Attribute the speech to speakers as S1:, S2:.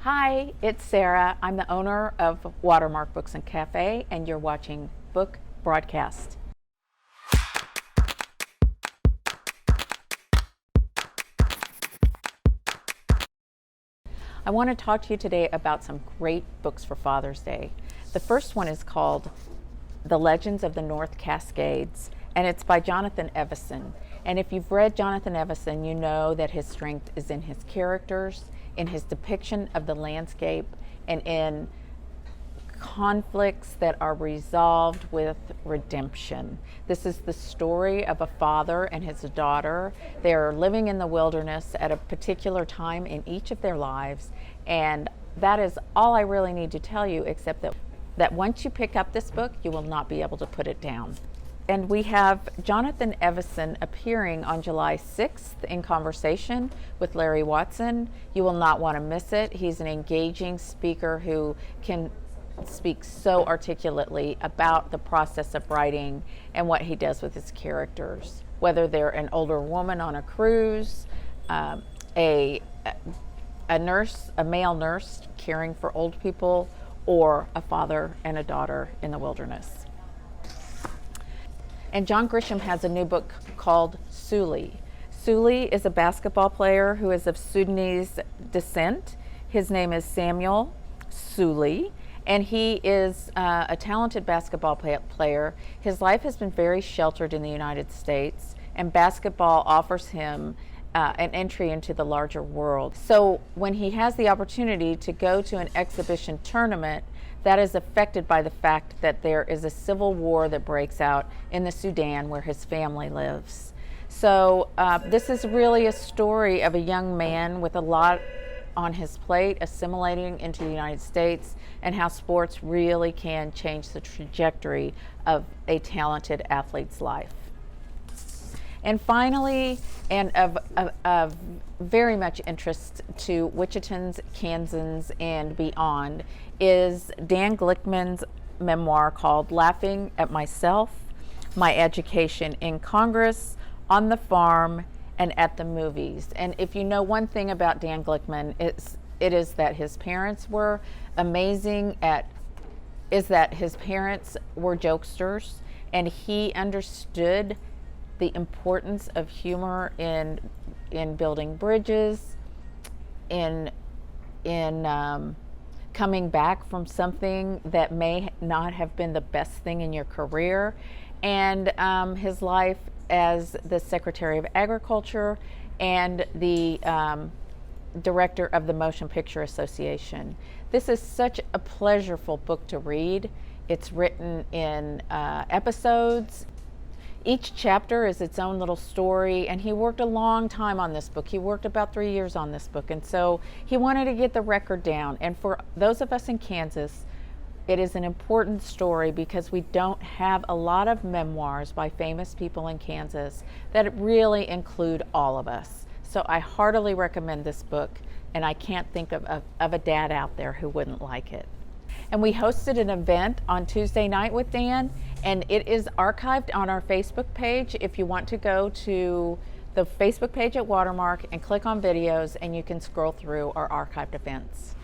S1: Hi, it's Sarah. I'm the owner of Watermark Books and Cafe, and you're watching Book Broadcast. I want to talk to you today about some great books for Father's Day. The first one is called The Legends of the North Cascades, and it's by Jonathan Evison. And if you've read Jonathan Evison, you know that his strength is in his characters, in his depiction of the landscape, and in conflicts that are resolved with redemption. This is the story of a father and his daughter. They're living in the wilderness at a particular time in each of their lives, and that is all I really need to tell you, except that once you pick up this book, you will not be able to put it down. And we have Jonathan Evison appearing on July 6th in conversation with Larry Watson. You will not want to miss it. He's an engaging speaker who can speak so articulately about the process of writing and what he does with his characters, whether they're an older woman on a cruise, a nurse, a male nurse caring for old people, or a father and a daughter in the wilderness. And John Grisham has a new book called Sulley. Sulley is a basketball player who is of Sudanese descent. His name is Samuel Sulley, and he is a talented basketball player. His life has been very sheltered in the United States, and basketball offers him an entry into the larger world. So when he has the opportunity to go to an exhibition tournament, that is affected by the fact that there is a civil war that breaks out in the Sudan where his family lives. So this is really a story of a young man with a lot on his plate, assimilating into the United States, and how sports really can change the trajectory of a talented athlete's life. And finally, and of very much interest to Wichitans, Kansans, and beyond, is Dan Glickman's memoir called Laughing at Myself, My Education in Congress, on the Farm, and at the Movies. And if you know one thing about Dan Glickman, it is that his parents were amazing his parents were jokesters, and he understood the importance of humor in building bridges, in coming back from something that may not have been the best thing in your career, and his life as the Secretary of Agriculture and the director of the Motion Picture Association. This is such a pleasurable book to read. It's written in episodes. Each chapter is its own little story, and he worked a long time on this book. He worked about 3 years on this book, and so he wanted to get the record down. And for those of us in Kansas, it is an important story because we don't have a lot of memoirs by famous people in Kansas that really include all of us. So I heartily recommend this book, and I can't think of a dad out there who wouldn't like it. And we hosted an event on Tuesday night with Dan, and it is archived on our Facebook page. If you want to go to the Facebook page at Watermark and click on videos, and you can scroll through our archived events.